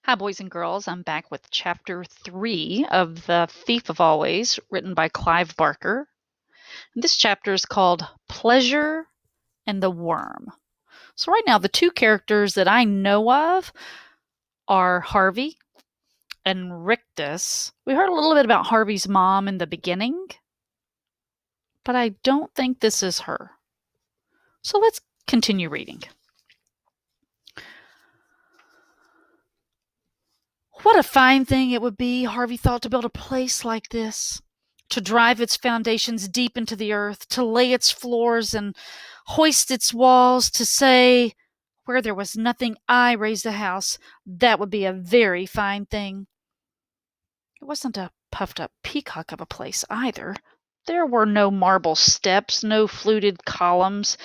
Hi, boys and girls. I'm back with Chapter 3 of The Thief of Always, written by Clive Barker. This chapter is called Pleasure and the Worm. So, right now, the two characters that I know of are Harvey and Rictus. We heard a little bit about Harvey's mom in the beginning, but I don't think this is her. So, let's continue reading. What a fine thing it would be, Harvey thought, to build a place like this. To drive its foundations deep into the earth, to lay its floors and hoist its walls, to say, where there was nothing, I raised a house. That would be a very fine thing. It wasn't a puffed up peacock of a place either. There were no marble steps, no fluted columns.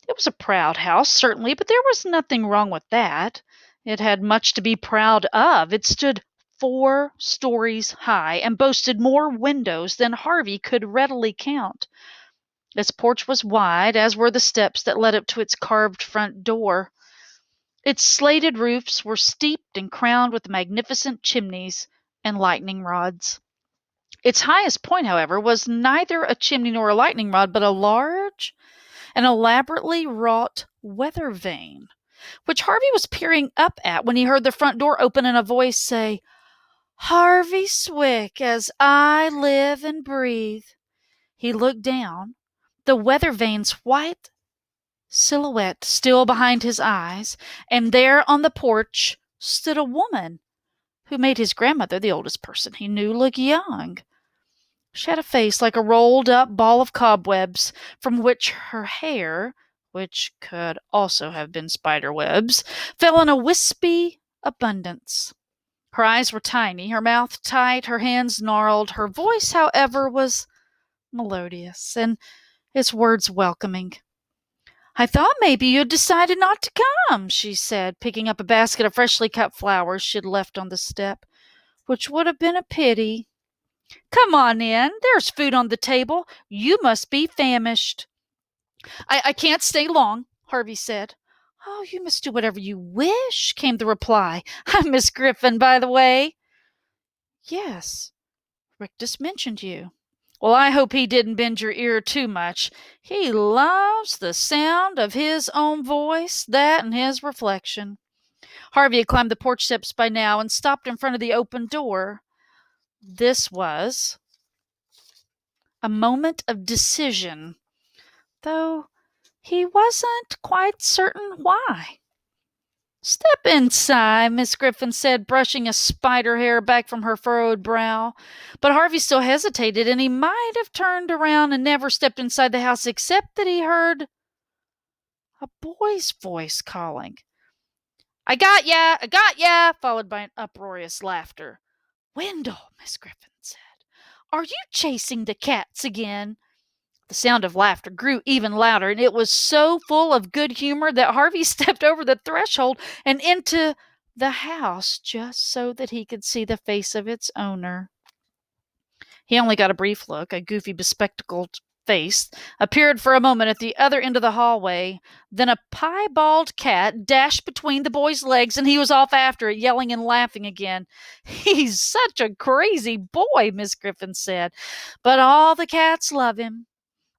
It was a proud house, certainly, but there was nothing wrong with that. It had much to be proud of. It stood 4 stories high and boasted more windows than Harvey could readily count. Its porch was wide, as were the steps that led up to its carved front door. Its slated roofs were steeped and crowned with magnificent chimneys and lightning rods. Its highest point, however, was neither a chimney nor a lightning rod, but a large and elaborately wrought weather vane, which Harvey was peering up at when he heard the front door open and a voice say, "Harvey Swick, as I live and breathe." He looked down. The weather vane's white silhouette still behind his eyes, and there on the porch stood a woman who made his grandmother, the oldest person he knew, look young. She had a face like a rolled-up ball of cobwebs, from which her hair, which could also have been spider webs, fell in a wispy abundance. Her eyes were tiny, her mouth tight, her hands gnarled. Her voice, however, was melodious, and its words welcoming. "I thought maybe you'd decided not to come," she said, picking up a basket of freshly cut flowers she had left on the step, "which would have been a pity. Come on in. There's food on the table. You must be famished." I can't stay long," Harvey said. "Oh, you must do whatever you wish," came the reply. "I'm Miss Griffin, by the way." "Yes, Rictus mentioned you." "Well, I hope he didn't bend your ear too much. He loves the sound of his own voice, that and his reflection." Harvey had climbed the porch steps by now and stopped in front of the open door. This was a moment of decision, though he wasn't quite certain why. "Step inside," Miss Griffin said, brushing a spider hair back from her furrowed brow. But Harvey still hesitated, and he might have turned around and never stepped inside the house except that he heard a boy's voice calling. "I got ya! I got ya!" followed by an uproarious laughter. "Wendell," Miss Griffin said, "are you chasing the cats again?" The sound of laughter grew even louder, and it was so full of good humor that Harvey stepped over the threshold and into the house just so that he could see the face of its owner. He only got a brief look. A goofy, bespectacled face appeared for a moment at the other end of the hallway. Then a piebald cat dashed between the boy's legs, and he was off after it, yelling and laughing again. "He's such a crazy boy," Miss Griffin said, "but all the cats love him."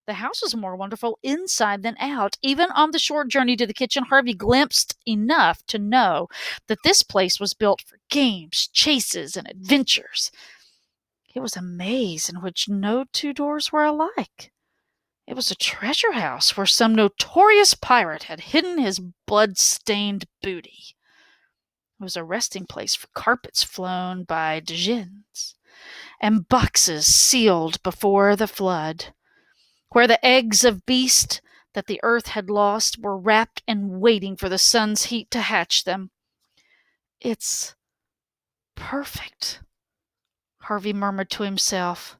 The house was more wonderful inside than out. Even on the short journey to the kitchen, Harvey glimpsed enough to know that this place was built for games, chases, and adventures. It was a maze in which no two doors were alike. It was a treasure house where some notorious pirate had hidden his blood-stained booty. It was a resting place for carpets flown by djinns and boxes sealed before the flood, where the eggs of beast that the earth had lost were wrapped and waiting for the sun's heat to hatch them. "It's perfect," Harvey murmured to himself.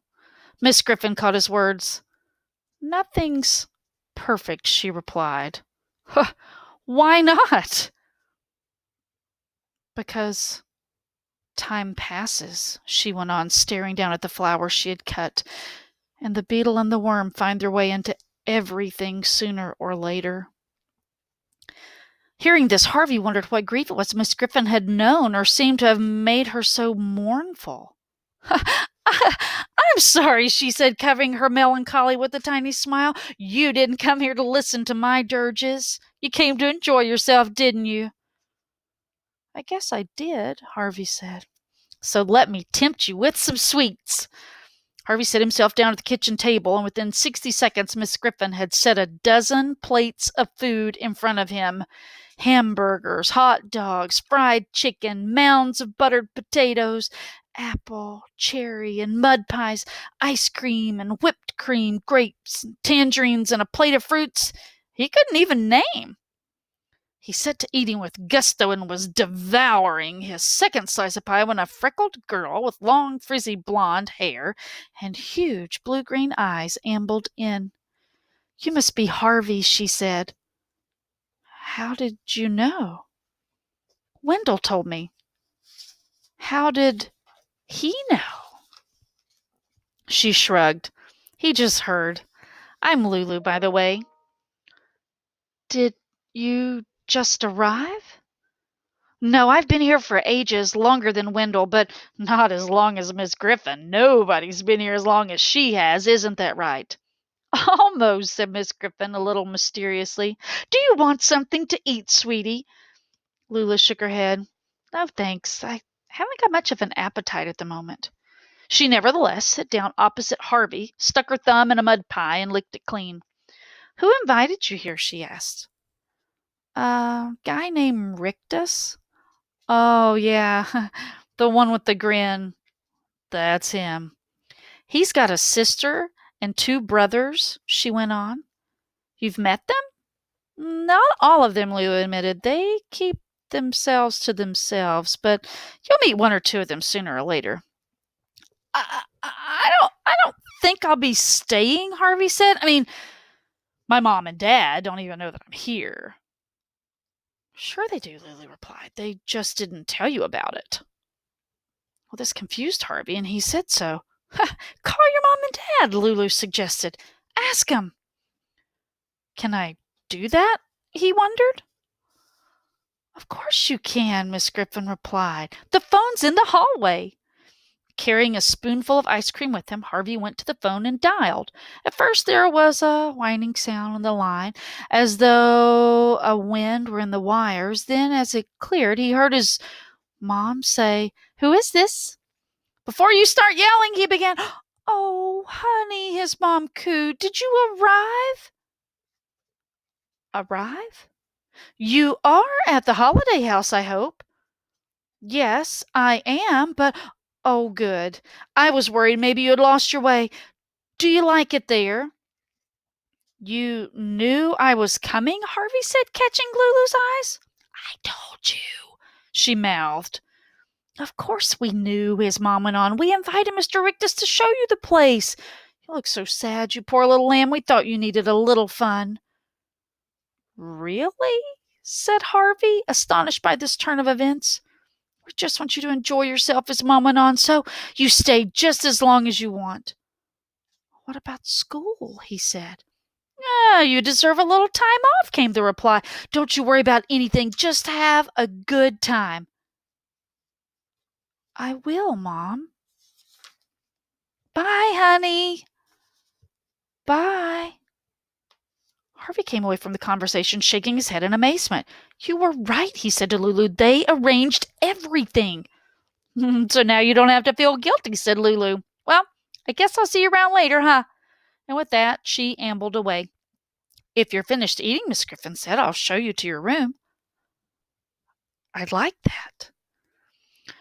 Miss Griffin caught his words. "Nothing's perfect," she replied. "Huh, why not?" "Because time passes," she went on, staring down at the flowers she had cut, "and the beetle and the worm find their way into everything sooner or later." Hearing this, Harvey wondered what grief it was Miss Griffin had known or seemed to have made her so mournful. I'm sorry, she said, covering her melancholy with a tiny smile. You didn't come here to listen to my dirges. You came to enjoy yourself, didn't you? I guess I did, Harvey said. So let me tempt you with some sweets. Harvey set himself down at the kitchen table, and within 60 seconds, Miss Griffin had set a dozen plates of food in front of him. Hamburgers, hot dogs, fried chicken, mounds of buttered potatoes, apple, cherry, and mud pies, ice cream and whipped cream, grapes, and tangerines, and a plate of fruits he couldn't even name. He set to eating with gusto and was devouring his second slice of pie when a freckled girl with long, frizzy blonde hair and huge blue-green eyes ambled in. You must be Harvey, she said. How did you know? Wendell told me. How did he know? She shrugged. He just heard. I'm Lulu, by the way. Did you just arrive? No, I've been here for ages, longer than Wendell, but not as long as Miss Griffin. Nobody's been here as long as she has, isn't that right? Almost, said Miss Griffin a little mysteriously. Do you want something to eat, sweetie? Lula shook her head. No, thanks. I haven't got much of an appetite at the moment. She nevertheless sat down opposite Harvey, stuck her thumb in a mud pie, and licked it clean. Who invited you here? She asked. A guy named Rictus. Oh, yeah, the one with the grin. That's him. He's got a sister and two brothers, she went on. You've met them? Not all of them, Lulu admitted. They keep themselves to themselves, but you'll meet one or two of them sooner or later. I don't think I'll be staying, Harvey said. I mean, my mom and dad don't even know that I'm here. Sure they do, Lily replied. They just didn't tell you about it. Well, this confused Harvey, and he said so. Call your mom and dad, Lulu suggested. Ask 'em. Can I do that? He wondered. Of course you can, Miss Griffin replied. The phone's in the hallway. Carrying a spoonful of ice cream with him, Harvey went to the phone and dialed. At first there was a whining sound on the line, as though a wind were in the wires. Then, as it cleared, he heard his mom say, Who is this? Before you start yelling, he began. Oh, honey, his mom cooed. Did you arrive? Arrive? You are at the holiday house, I hope. Yes, I am, but oh, good. I was worried maybe you had lost your way. Do you like it there? You knew I was coming, Harvey said, catching Lulu's eyes. I told you, she mouthed. Of course we knew, his mom went on. We invited Mr. Rictus to show you the place. You look so sad, you poor little lamb. We thought you needed a little fun. Really? Said Harvey, astonished by this turn of events. We just want you to enjoy yourself, his mom went on, so you stay just as long as you want. What about school? He said. You deserve a little time off, came the reply. Don't you worry about anything. Just have a good time. I will, Mom. Bye, honey. Bye. Harvey came away from the conversation shaking his head in amazement. You were right, he said to Lulu. They arranged everything. So now you don't have to feel guilty, said Lulu. Well, I guess I'll see you around later, huh? And with that, she ambled away. If you're finished eating, Miss Griffin said, I'll show you to your room. I'd like that.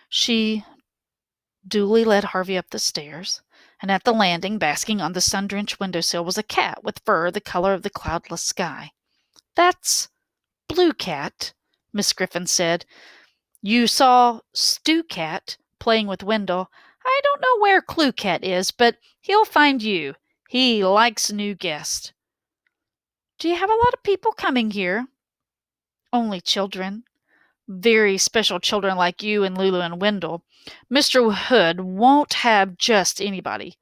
She duly led Harvey up the stairs, and at the landing, basking on the sun-drenched windowsill, was a cat with fur the color of the cloudless sky. That's Blue Cat, Miss Griffin said. You saw Stew Cat playing with Wendell. I don't know where Clue Cat is, but he'll find you. He likes new guests. Do you have a lot of people coming here? Only children. Very special children like you and Lulu and Wendell. Mr. Hood won't have just anybody.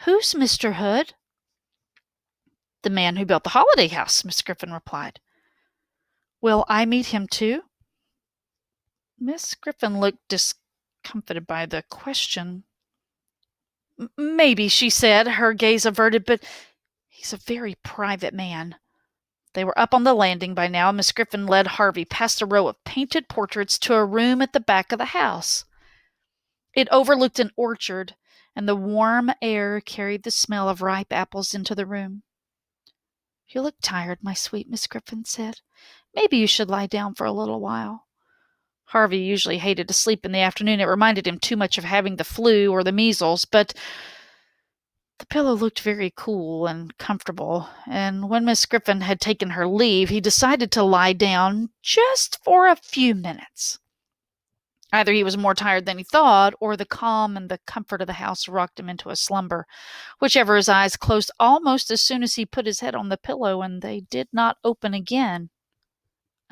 Who's Mr. Hood? The man who built the holiday house, Miss Griffin replied. Will I meet him too? Miss Griffin looked discomfited by the question. Maybe, she said, her gaze averted, but he's a very private man. They were up on the landing by now. Miss Griffin led Harvey past a row of painted portraits to a room at the back of the house. It overlooked an orchard, and the warm air carried the smell of ripe apples into the room. You look tired, my sweet Miss Griffin said. Maybe you should lie down for a little while. Harvey usually hated to sleep in the afternoon. It reminded him too much of having the flu or the measles, but the pillow looked very cool and comfortable, and when Miss Griffin had taken her leave, he decided to lie down just for a few minutes. Either he was more tired than he thought, or the calm and the comfort of the house rocked him into a slumber. Whichever, his eyes closed almost as soon as he put his head on the pillow, and they did not open again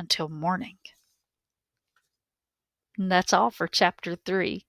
until morning. And that's all for Chapter 3.